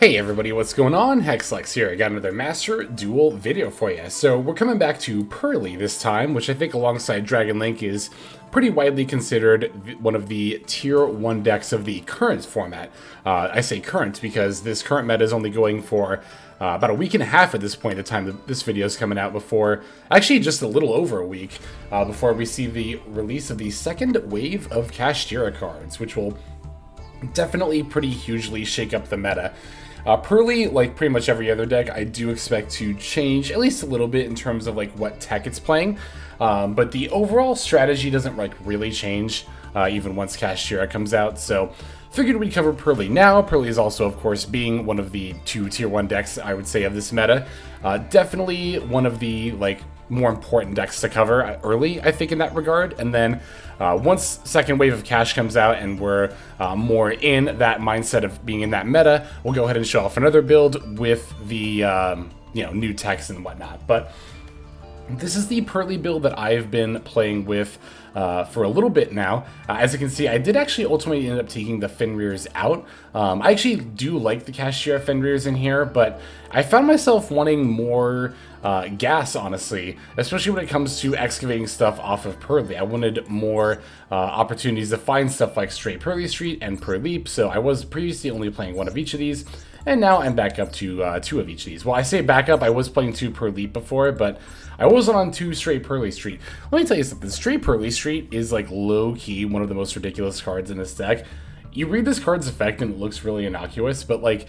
Hey everybody, what's going on? Hexlex here. I got another Master Duel video for you. So we're coming back to Purrely this time, which I think alongside Dragon Link is pretty widely considered one of the tier 1 decks of the current format. I say current because this current meta is only going for about a week and a half at this point, the time that this video is coming out, before, actually just a little over a week, before we see the release of the second wave of Kashtira cards, which will definitely pretty hugely shake up the meta. Purrely, like pretty much every other deck, I do expect to change at least a little bit in terms of like what tech it's playing, but the overall strategy doesn't like really change even once Kashtira comes out. So figured we'd cover Purrely now. Purrely is also, of course, being one of the two tier 1 decks, I would say, of this meta. Definitely one of the like more important decks to cover early, I think, in that regard. And then once second wave of Cash comes out and we're more in that mindset of being in that meta, we'll go ahead and show off another build with the new techs and whatnot. But this is the Purrely build that I've been playing with for a little bit now. As you can see, I did actually ultimately end up taking the Fenrir's out. I actually do like the Kashtira Fenrir's in here, but I found myself wanting more gas, honestly, especially when it comes to excavating stuff off of Purrely. I wanted more opportunities to find stuff like straight Purrely Street and Purrelyeap, so I was previously only playing one of each of these, and now I'm back up to 2 of each of these. Well, I say back up, I was playing 2 Purrelyeap before, but I wasn't on 2 straight Purrely Street. Let me tell you something, straight Purrely Street is like low-key one of the most ridiculous cards in this deck. You read this card's effect and it looks really innocuous, but like,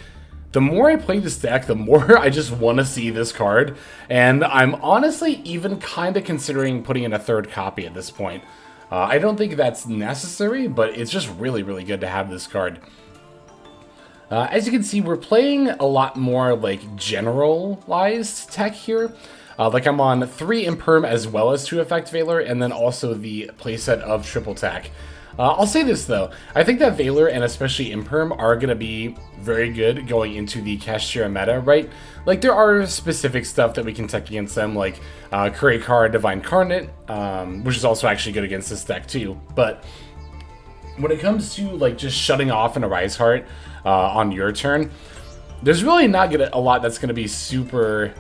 the more I play this deck, the more I just want to see this card, and I'm honestly even kind of considering putting in a 3rd copy at this point. I don't think that's necessary, but it's just really, really good to have this card. As you can see, we're playing a lot more like generalized tech here. Like I'm on 3 Imperm as well as 2 Effect Veiler, and then also the playset of Triple Tack. I'll say this though, I think that Veiler and especially Imperm are going to be very good going into the Kashtira meta, right? Like there are specific stuff that we can tech against them, like Kurikara Divine Carnate, which is also actually good against this deck too. But when it comes to like just shutting off an Arise Heart on your turn, there's really not a lot that's going to be super...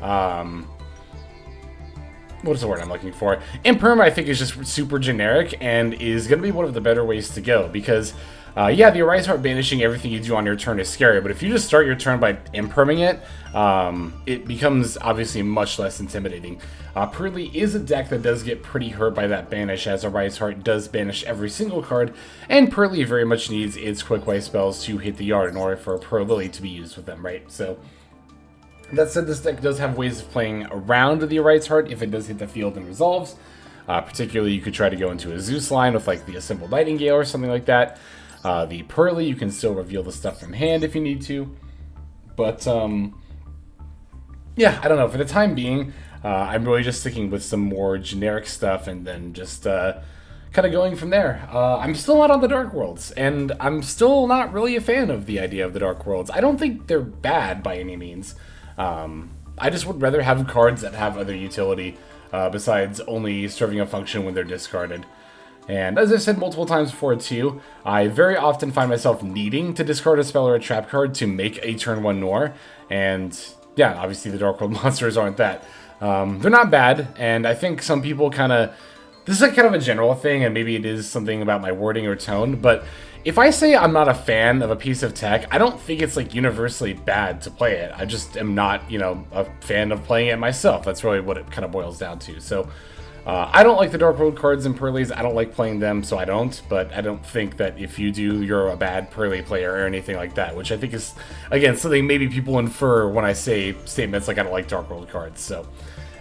what is the word I'm looking for? Imperm, I think, is just super generic and is going to be one of the better ways to go because, yeah, the Arise Heart banishing everything you do on your turn is scary, but if you just start your turn by Imperming it, it becomes obviously much less intimidating. Purrely is a deck that does get pretty hurt by that banish, as Arise Heart does banish every single card, and Purrely very much needs its Quick Way spells to hit the yard in order for Purrelyly to be used with them, right? So that said, this deck does have ways of playing around the Arise Heart if it does hit the field and resolves. Particularly, you could try to go into a Zeus line with like the Assembled Nightingale or something like that. The Purrely, you can still reveal the stuff from hand if you need to. But, yeah, I don't know. For the time being, I'm really just sticking with some more generic stuff and then just kind of going from there. I'm still not on the Dark Worlds, and I'm still not really a fan of the idea of the Dark Worlds. I don't think they're bad by any means. I just would rather have cards that have other utility besides only serving a function when they're discarded. And as I've said multiple times before too, I very often find myself needing to discard a spell or a trap card to make a turn 1 Noir. And yeah, obviously the Dark World monsters aren't that. They're not bad, and I think some people kind of... This is like kind of a general thing, and maybe it is something about my wording or tone, but if I say I'm not a fan of a piece of tech, I don't think it's like universally bad to play it. I just am not, a fan of playing it myself. That's really what it kind of boils down to. So I don't like the Dark World cards and Purrelys. I don't like playing them, so I don't. But I don't think that if you do, you're a bad Purrely player or anything like that, which I think is, again, something maybe people infer when I say statements like I don't like Dark World cards. So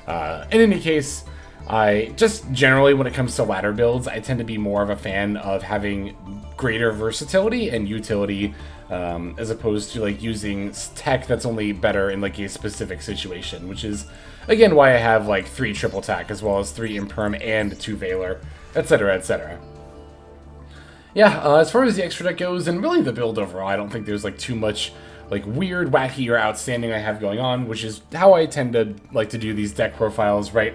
in any case, I just generally, when it comes to ladder builds, I tend to be more of a fan of having greater versatility and utility as opposed to like using tech that's only better in like a specific situation, which is again why I have like 3 Triple Tack as well as 3 Imperm and 2 Veiler, etc, etc. Yeah, as far as the extra deck goes and really the build overall, I don't think there's like too much like weird, wacky, or outstanding I have going on, which is how I tend to like to do these deck profiles, right?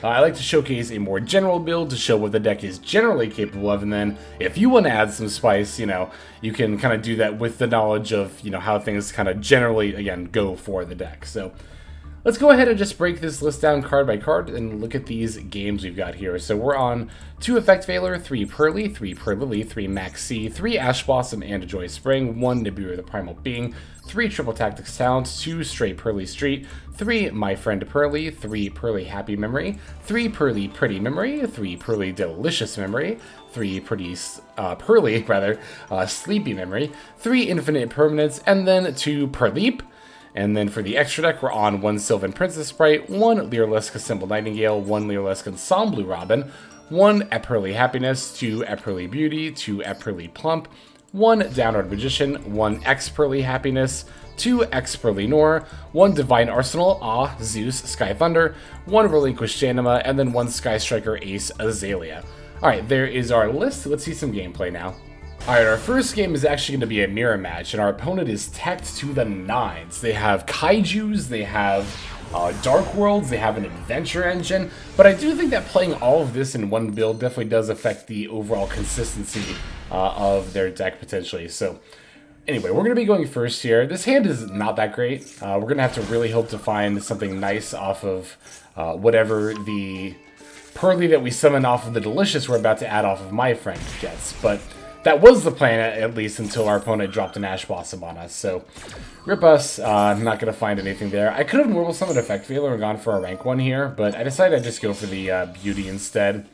I like to showcase a more general build to show what the deck is generally capable of, and then if you want to add some spice, you know, you can kind of do that with the knowledge of, you know, how things kind of generally, again, go for the deck. So let's go ahead and just break this list down card by card and look at these games we've got here. So we're on 2 Effect Veiler, 3 Purrely, 3 Purrelyly, 3 Maxx, 3 Ash Blossom and a Joyous Spring, 1 Nibiru the Primal Being, 3 Triple Tactics Talent, 2 Straight Purrely Street, 3 My Friend Purrely, 3 Purrely Happy Memory, 3 Purrely Pretty Memory, 3 Purrely Delicious Memory, 3 Purrely Sleepy Memory, 3 Infinte Impermanence, and then 2 Purrelyeap. And then for the extra deck, we're on 1 Sylvan Princessprout, 1 Lyrilusc Assembled Nightingale, 1 Lyrilusc Ensemblue Robin, 1 Epurrely Happiness, 2 Epurrely Beauty, 2 Epurrely Plump, 1 Downerd Magician, 1 Expurrely Happiness, 2 Expurrely Noir, 1 Divine Arsenal, AA-ZEUS Sky Thunder, 1 Relinquished Anima, and then 1 Sky Striker Ace Azelea. Alright, there is our list. Let's see some gameplay now. Alright, our first game is actually going to be a mirror match, and our opponent is teched to the nines. They have kaijus, they have dark worlds, they have an adventure engine, but I do think that playing all of this in one build definitely does affect the overall consistency of their deck potentially. So anyway, we're going to be going first here. This hand is not that great. We're going to have to really hope to find something nice off of whatever the Purrely that we summon off of the Delicious we're about to add off of My Friend gets, but that was the plan, at least, until our opponent dropped an Ash Blossom on us. So, rip us. I'm not going to find anything there. I could have normal summoned Effect Veiler and gone for a rank 1 here, but I decided I'd just go for the Beauty instead.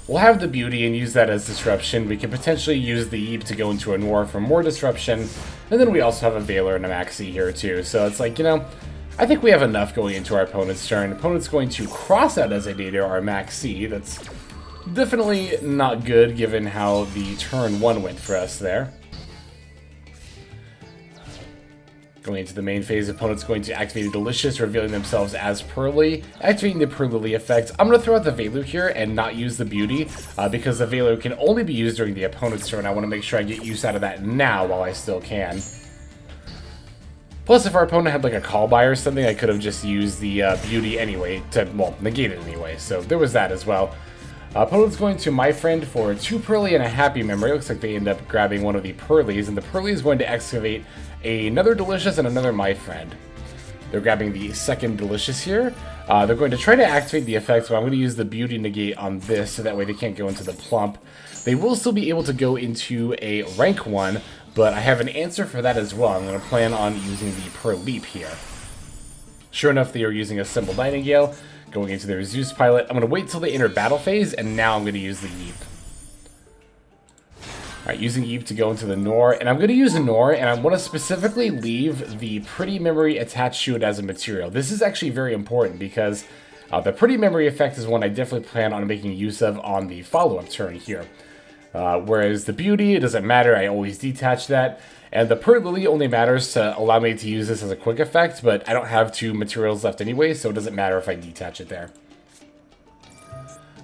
We'll have the Beauty and use that as disruption. We can potentially use the Yeap to go into a Noir for more disruption. And then we also have a Veiler and a Maxx here, too. So it's like, you know, I think we have enough going into our opponent's turn. Opponent's going to cross out as a data our Maxx. That's definitely not good, given how the turn 1 went for us there. Going into the main phase, opponent's going to activate a Delicious, revealing themselves as Purrely, activating the Purrelyly effect. I'm going to throw out the Veiler here and not use the Beauty, because the Veiler can only be used during the opponent's turn. I want to make sure I get use out of that now while I still can. Plus, if our opponent had like a call by or something, I could have just used the Beauty anyway to, well, negate it anyway. So there was that as well. Opponent's going to My Friend for 2 Purrely and a Happy Memory. Looks like they end up grabbing one of the Purrelys, and the Purrely is going to excavate another Delicious and another My Friend. They're grabbing the second Delicious here. They're going to try to activate the effect, so I'm going to use the Beauty negate on this, so that way they can't go into the Plump. They will still be able to go into a rank 1, but I have an answer for that as well. I'm going to plan on using the Purrelyeap here. Sure enough, they are using Assembled Nightingale, going into their Zeus pilot. I'm going to wait till they enter battle phase, and now I'm going to use the Yeap. Alright, using Yeap to go into the Noir, and I'm going to use a Noir, and I want to specifically leave the Pretty Memory attached to it as a material. This is actually very important, because the Pretty Memory effect is one I definitely plan on making use of on the follow-up turn here. Whereas the Beauty, it doesn't matter, I always detach that. And the Purrelyly only matters to allow me to use this as a quick effect, but I don't have 2 materials left anyway, so it doesn't matter if I detach it there.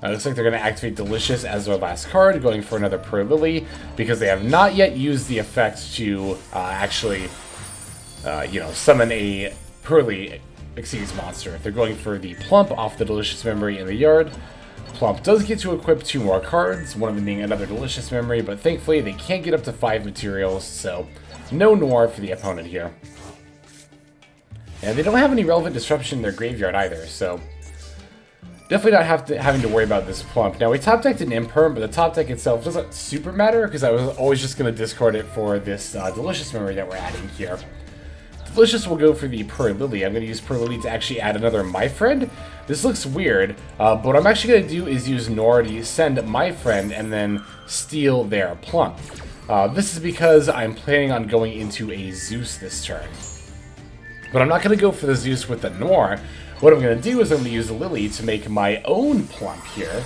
Looks like they're going to activate Delicious as their last card, going for another Purrelyly, because they have not yet used the effect to actually, you know, summon a Purrely Exceeds monster. They're going for the Plump off the Delicious Memory in the yard. Plump does get to equip 2 more cards, one of them being another Delicious Memory, but thankfully they can't get up to 5 materials, so no Noir for the opponent here. And they don't have any relevant disruption in their graveyard either, so definitely not having to worry about this Plump. Now, we top decked an Imperm, but the top deck itself doesn't super matter, because I was always just going to discard it for this Delicious Memory that we're adding here. Delicious will go for the Purrelyly. I'm going to use Purrelyly to actually add another My Friend. This looks weird, but what I'm actually going to do is use Noir to send My Friend and then steal their Plump. This is because I'm planning on going into a Zeus this turn. But I'm not going to go for the Zeus with the Noir. What I'm going to do is I'm going to use the Lily to make my own Plump here.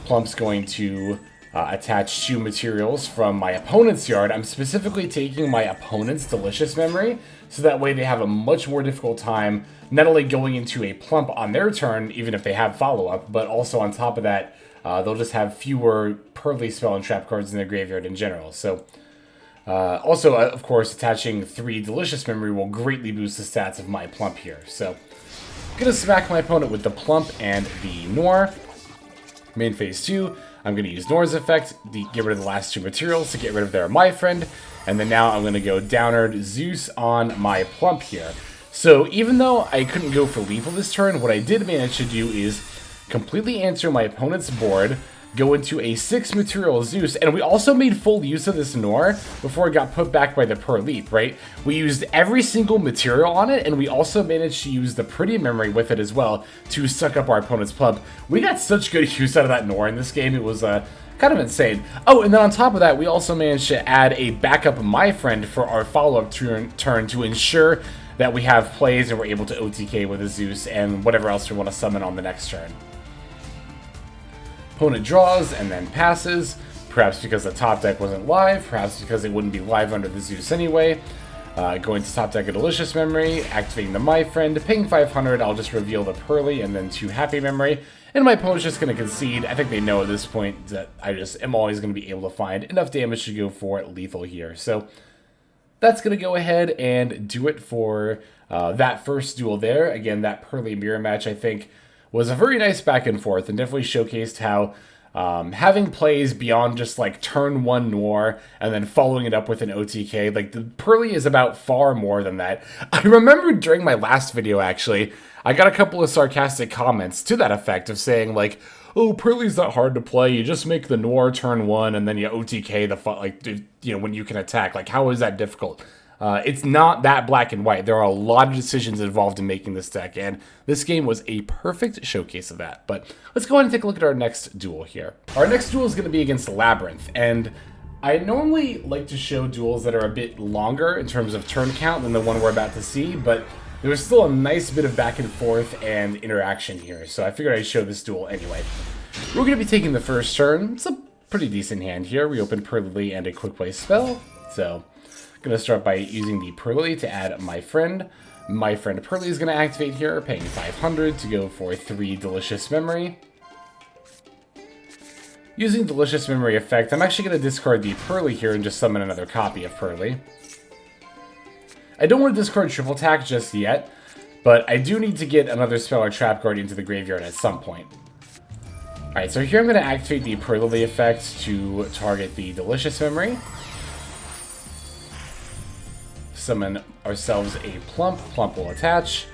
Plump's going to attach 2 materials from my opponent's yard. I'm specifically taking my opponent's Delicious Memory, so that way they have a much more difficult time not only going into a Plump on their turn, even if they have follow-up, but also on top of that, they'll just have fewer Purrely spell and trap cards in their graveyard in general. So Also, of course, attaching 3 Delicious Memory will greatly boost the stats of my Plump here. So, I'm going to smack my opponent with the Plump and the Noir. Main phase 2, I'm going to use Noir's effect to get rid of the last 2 materials to get rid of their My Friend. And then now I'm going to go Downerd Zeus on my Plump here. So even though I couldn't go for lethal this turn, what I did manage to do is completely answer my opponent's board, go into a 6 material Zeus, and we also made full use of this Noir before it got put back by the Purrelyeap, right? We used every single material on it, and we also managed to use the Pretty Memory with it as well to suck up our opponent's Plump. We got such good use out of that Noir in this game, it was kind of insane. Oh, and then on top of that, we also managed to add a backup My Friend for our follow-up turn to ensure that we have plays and we're able to OTK with a Zeus and whatever else we want to summon on the next turn. Opponent draws and then passes, perhaps because the top deck wasn't live, perhaps because it wouldn't be live under the Zeus anyway. Going to top deck a Delicious Memory, activating the My Friend, paying 500, I'll just reveal the Purrely and then 2 Happy Memory. And my opponent's just going to concede. I think they know at this point that I just am always going to be able to find enough damage to go for lethal here. So that's going to go ahead and do it for that first duel there. Again, that Purrely mirror match, I think, was a very nice back and forth and definitely showcased how having plays beyond just like turn 1 Noir and then following it up with an OTK, like the Purrely is about far more than that. I remember during my last video, actually, I got a couple of sarcastic comments to that effect of saying like, oh, Purrely's not hard to play. You just make the Noir turn 1 and then you OTK the when you can attack. Like, how is that difficult? It's not that black and white. There are a lot of decisions involved in making this deck, and this game was a perfect showcase of that. But let's go ahead and take a look at our next duel here. Our next duel is going to be against Labyrinth, and I normally like to show duels that are a bit longer in terms of turn count than the one we're about to see, but there was still a nice bit of back and forth and interaction here, so I figured I'd show this duel anyway. We're going to be taking the first turn. It's a pretty decent hand here. We open Purrelyly and a quick play spell, so I'm going to start by using the Purrelyly to add My Friend. My Friend Purrely is going to activate here, paying 500 to go for 3 Delicious Memory. Using Delicious Memory effect, I'm actually going to discard the Purrely here and just summon another copy of Purrely. I don't want to discard Triple Attack just yet, but I do need to get another spell or trap card into the graveyard at some point. Alright, so here I'm going to activate the Purrelyly effect to target the Delicious Memory. Summon ourselves a Plump. Plump will attach.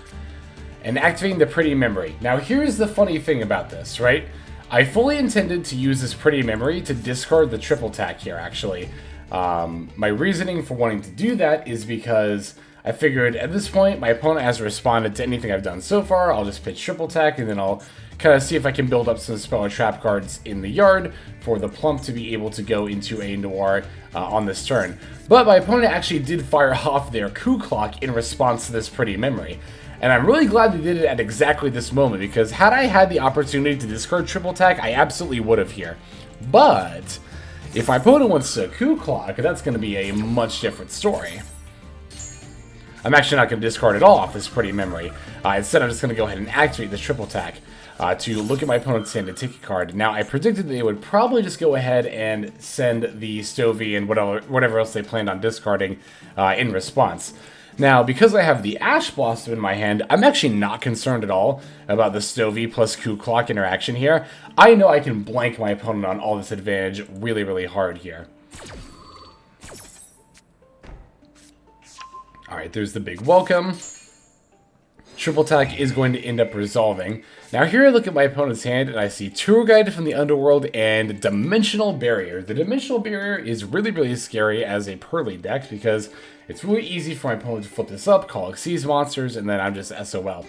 And activating the Pretty Memory. Now here's the funny thing about this, right? I fully intended to use this Pretty Memory to discard the Triple Attack here, actually. My reasoning for wanting to do that is because I figured at this point my opponent hasn't responded to anything I've done so far. I'll just pitch Triple Attack and then I'll kind of see if I can build up some spell or trap cards in the yard for the Plump to be able to go into a Noir on this turn. But my opponent actually did fire off their Coup Clock in response to this Pretty Memory. And I'm really glad they did it at exactly this moment, because had I had the opportunity to discard Triple Attack, I absolutely would have here. But if my opponent wants to Coup Clock, that's going to be a much different story. I'm actually not going to discard at all off this Pretty Memory. Instead, I'm just going to go ahead and activate the Triple Attack to look at my opponent's hand and take a card. Now, I predicted they would probably just go ahead and send the Stovey and whatever else they planned on discarding in response. Now, because I have the Ash Blossom in my hand, I'm actually not concerned at all about the Stovey plus Coup Clock interaction here. I know I can blank my opponent on all this advantage really, really hard here. Alright, there's the big welcome. Triple Attack is going to end up resolving. Now here I look at my opponent's hand and I see Tour Guide from the Underworld and Dimensional Barrier. The Dimensional Barrier is really, really scary as a Purrely deck because it's really easy for my opponent to flip this up, call Xyz monsters, and then I'm just SOL.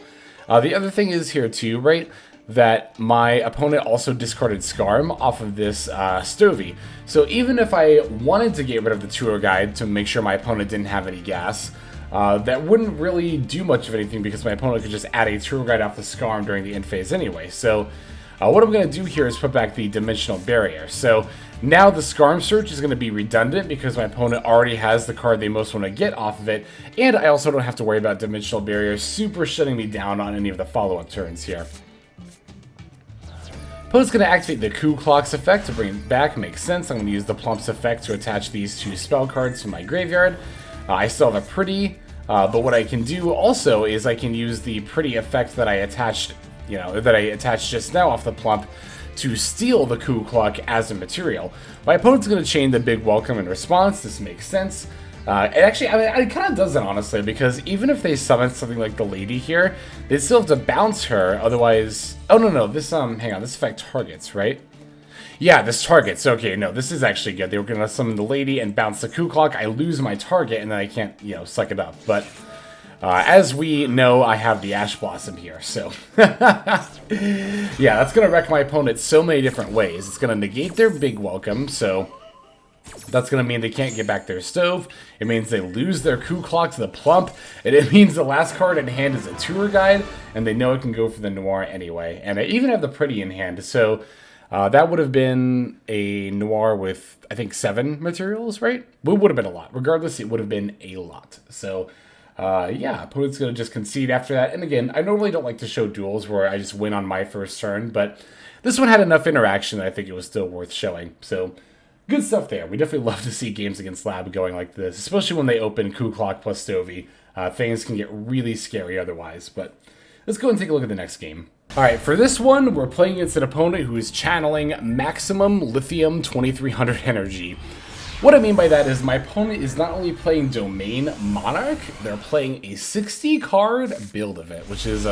The other thing is here too, right, that my opponent also discarded Skarm off of this Stovey. So even if I wanted to get rid of the Tour Guide to make sure my opponent didn't have any gas, that wouldn't really do much of anything because my opponent could just add a Tour Guide off the Skarm during the end phase anyway. So what I'm going to do here is put back the Dimensional Barrier. So now the Skarm search is going to be redundant because my opponent already has the card they most want to get off of it, and I also don't have to worry about Dimensional Barrier super shutting me down on any of the follow-up turns here. Opponent's going to activate the Ku Klux effect to bring it back. Makes sense. I'm going to use the Plump's effect to attach these 2 spell cards to my graveyard. I still have a Pretty, but what I can do also is I can use the Pretty effect that I attached, just now off the Plump to steal the Ku Klux as a material. My opponent's going to chain the Big Welcome in response. This makes sense. It kind of does it, honestly, because even if they summon something like the Lady here, they still have to bounce her, otherwise... Oh, no, this, hang on, this effect targets, right? Yeah, this targets. Okay, no, this is actually good. They were going to summon the Lady and bounce the Ku Klux. I lose my target, and then I can't, suck it up. But as we know, I have the Ash Blossom here, so... yeah, that's going to wreck my opponent so many different ways. It's going to negate their Big Welcome, so... That's going to mean they can't get back their Stove. It means they lose their Ku Klux to the Plump. And it means the last card in hand is a Tour Guide, and they know it can go for the Noir anyway. And I even have the Pretty in hand, so that would have been a Noir with, I think, 7 materials, right? It would have been a lot. Regardless, it would have been a lot. So, yeah, opponent's going to just concede after that. And again, I normally don't like to show duels where I just win on my first turn, but this one had enough interaction that I think it was still worth showing. So... good stuff there. We definitely love to see games against Lab going like this, especially when they open Ku Klux plus Stovey. Things can get really scary otherwise, but let's go and take a look at the next game. Alright, for this one, we're playing against an opponent who is channeling maximum lithium 2300 energy. What I mean by that is my opponent is not only playing Domain Monarch, they're playing a 60-card build of it, which is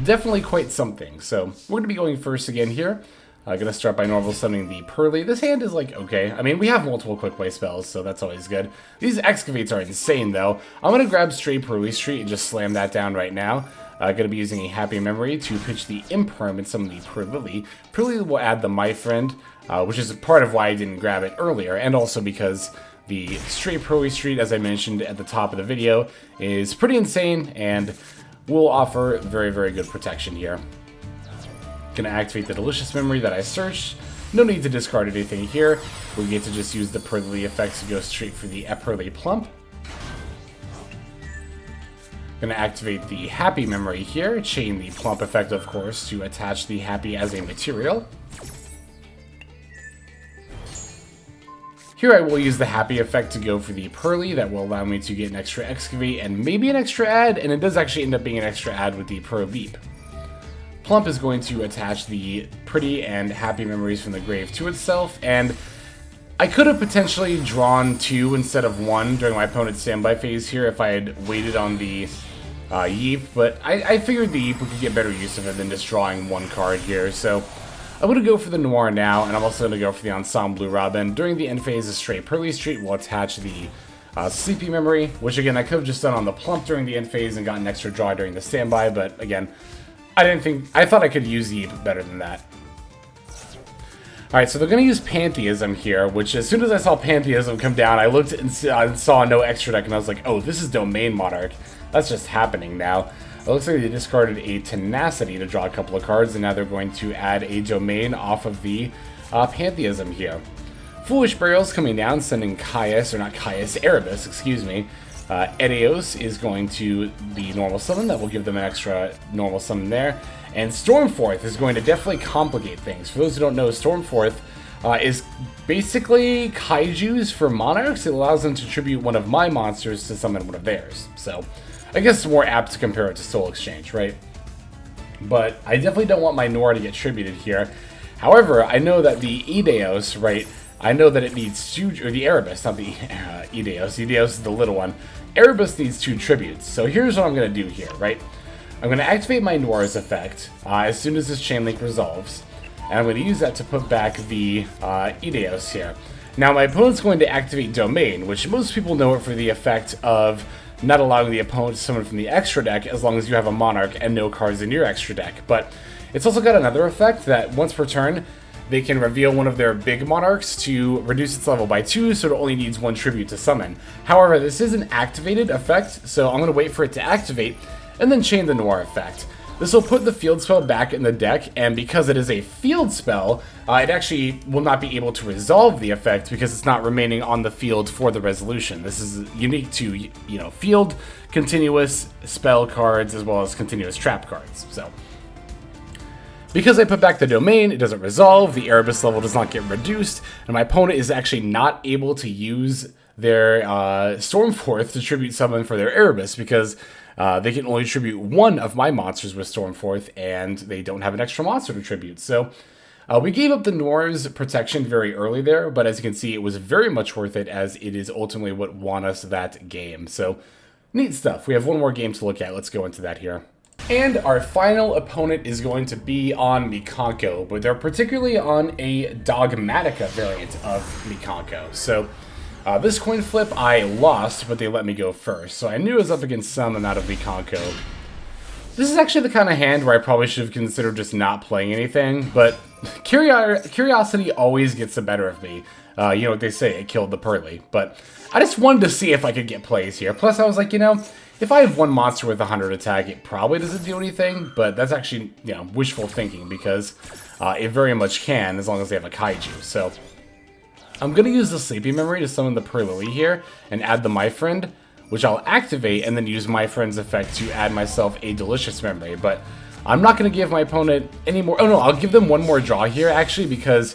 definitely quite something. So we're going to be going first again here. I'm going to start by normal summoning the Purrely. This hand is like, okay. I mean, we have multiple quick play spells, so that's always good. These Excavates are insane, though. I'm going to grab straight Purrely Street and just slam that down right now. I'm going to be using a Happy Memory to pitch the Imperm and summon the Purrelyly. Purrely will add the My Friend, which is part of why I didn't grab it earlier, and also because the straight Purrely Street, as I mentioned at the top of the video, is pretty insane and will offer very, very good protection here. Gonna activate the Delicious Memory that I searched. No need to discard anything here. We get to just use the Purrelyly effects to go straight for the Epurrely Plump. Gonna activate the Happy Memory here, chain the Plump effect, of course, to attach the Happy as a material. Here I will use the Happy effect to go for the Purrely. That will allow me to get an extra Excavate and maybe an extra add, and it does actually end up being an extra add with the Purrelyeap. Plump is going to attach the Pretty and Happy Memories from the grave to itself, and I could have potentially drawn 2 instead of 1 during my opponent's standby phase here if I had waited on the Yeep, but I figured the Yeep could get better use of it than just drawing 1 card here, so I'm going to go for the Noir now, and I'm also going to go for the Ensemblue Robin. During the end phase, a straight Purrely Street will attach the Sleepy Memory, which again I could have just done on the Plump during the end phase and gotten an extra draw during the standby, but again, I thought I could use Yeep better than that. Alright, so they're going to use Pantheism here, which as soon as I saw Pantheism come down, I looked and saw no extra deck, and I was like, oh, this is Domain Monarch. That's just happening now. It looks like they discarded a Tenacity to draw a couple of cards, and now they're going to add a Domain off of the Pantheism here. Foolish Burial's coming down, sending Erebus, excuse me. AA-ZEUS is going to the normal summon. That will give them an extra normal summon there. And Stormforth is going to definitely complicate things. For those who don't know, Stormforth is basically Kaijus for Monarchs. It allows them to tribute one of my monsters to summon one of theirs. So I guess it's more apt to compare it to Soul Exchange, right? But I definitely don't want my Noir to get tributed here. However, I know that the AA-ZEUS, right, I know that it needs 2, or the Erebus, not the AA-ZEUS. AA-ZEUS is the little one. Erebus needs 2 tributes. So here's what I'm going to do here, right? I'm going to activate my Noir's effect as soon as this chain link resolves. And I'm going to use that to put back the AA-ZEUS here. Now my opponent's going to activate Domain, which most people know it for the effect of not allowing the opponent to summon from the extra deck as long as you have a Monarch and no cards in your extra deck. But it's also got another effect that once per turn, they can reveal one of their big Monarchs to reduce its level by 2, so it only needs 1 tribute to summon. However, this is an activated effect, so I'm going to wait for it to activate, and then chain the Noir effect. This will put the field spell back in the deck, and because it is a field spell, it actually will not be able to resolve the effect because it's not remaining on the field for the resolution. This is unique to, field, continuous spell cards, as well as continuous trap cards. So Because I put back the domain, it doesn't resolve, the Erebus level does not get reduced, and my opponent is actually not able to use their Stormforth to tribute summon for their Erebus, because they can only tribute one of my monsters with Stormforth, and they don't have an extra monster to tribute. So we gave up the Noir's protection very early there, but as you can see, it was very much worth it, as it is ultimately what won us that game. So neat stuff. We have one more game to look at. Let's go into that here. And our final opponent is going to be on Mikono, but they're particularly on a Dogmatica variant of Mikono. So this coin flip I lost, but they let me go first. So I knew I was up against some amount of Mikono. This is actually the kind of hand where I probably should have considered just not playing anything, but curiosity always gets the better of me. You know what they say, it killed the Purrely. But I just wanted to see if I could get plays here. Plus I was like, you know, if I have one monster with 100 attack, it probably doesn't do anything, but that's actually, you know, wishful thinking, because it very much can, as long as they have a kaiju. So I'm going to use the Sleepy Memory to summon the Purrelyly here, and add the My Friend, which I'll activate, and then use My Friend's effect to add myself a Delicious Memory. But I'm not going to give my opponent any more. Oh no, I'll give them one more draw here, actually, because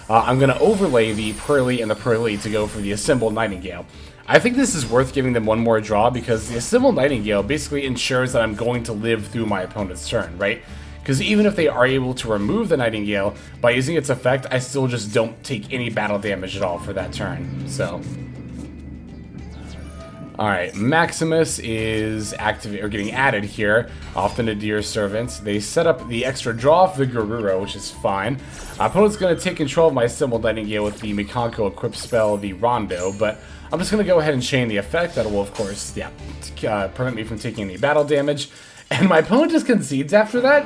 I'm going to overlay the Purrely and the Purrelyly to go for the Assembled Nightingale. I think this is worth giving them one more draw, because the Assembled Nightingale basically ensures that I'm going to live through my opponent's turn, right? Because even if they are able to remove the Nightingale, by using its effect, I still just don't take any battle damage at all for that turn, so. Alright, Maximus is getting added here, off the Nadir Servants. They set up the extra draw for the Garuro, which is fine. My opponent's going to take control of my Assembled Nightingale with the Mikono equipped spell, the Rondo, but I'm just going to go ahead and chain the effect. That will, of course, yeah, prevent me from taking any battle damage. And my opponent just concedes after that.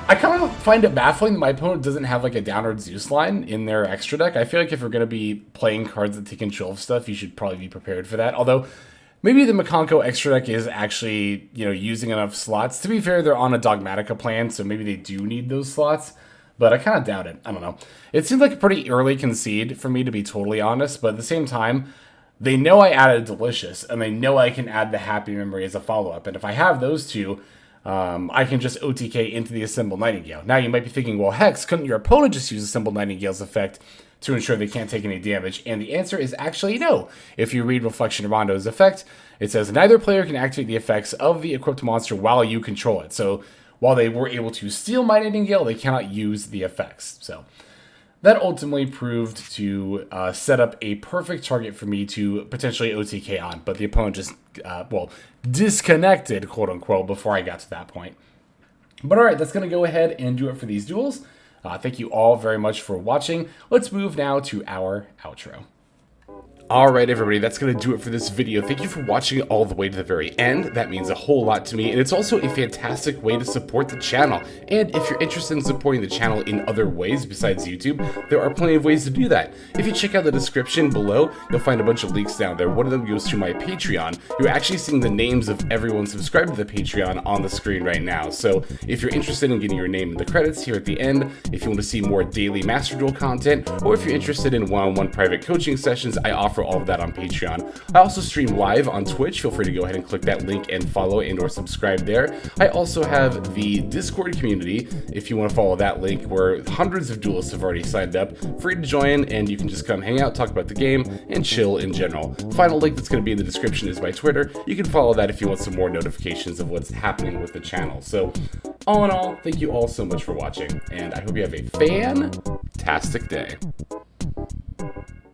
I kind of find it baffling that my opponent doesn't have like a Downerd ZEUS line in their extra deck. I feel like if you're going to be playing cards that take control of stuff, you should probably be prepared for that. Although, maybe the Mikono extra deck is actually, you know, using enough slots. To be fair, they're on a Dogmatica plan, so maybe they do need those slots. But I kind of doubt it. I don't know. It seems like a pretty early concede for me, to be totally honest. But at the same time, they know I added Delicious, and they know I can add the Happy Memory as a follow-up. And if I have those two, I can just OTK into the Assembled Nightingale. Now you might be thinking, well, Hex, couldn't your opponent just use Assembled Nightingale's effect to ensure they can't take any damage? And the answer is actually no. If you read Reflection Rondo's effect, it says neither player can activate the effects of the equipped monster while you control it. So while they were able to steal my Nightingale, they cannot use the effects. So that ultimately proved to set up a perfect target for me to potentially OTK on, but the opponent just, well, disconnected, quote-unquote, before I got to that point. But alright, that's going to go ahead and do it for these duels. Thank you all very much for watching. Let's move now to our outro. Alright everybody, that's going to do it for this video. Thank you for watching all the way to the very end. That means a whole lot to me, and it's also a fantastic way to support the channel. And if you're interested in supporting the channel in other ways besides YouTube, there are plenty of ways to do that. If you check out the description below, you'll find a bunch of links down there. One of them goes to my Patreon. You're actually seeing the names of everyone subscribed to the Patreon on the screen right now. So if you're interested in getting your name in the credits here at the end, if you want to see more daily Master Duel content, or if you're interested in one-on-one private coaching sessions, I offer all of that on Patreon. I also stream live on Twitch. Feel free to go ahead and click that link and follow and or subscribe there. I also have the Discord community, if you want to follow that link, where hundreds of duelists have already signed up. Free to join, and you can just come hang out, talk about the game, and chill in general. Final link that's going to be in the description is my Twitter. You can follow that if you want some more notifications of what's happening with the channel. So, all in all, thank you all so much for watching, and I hope you have a fantastic day.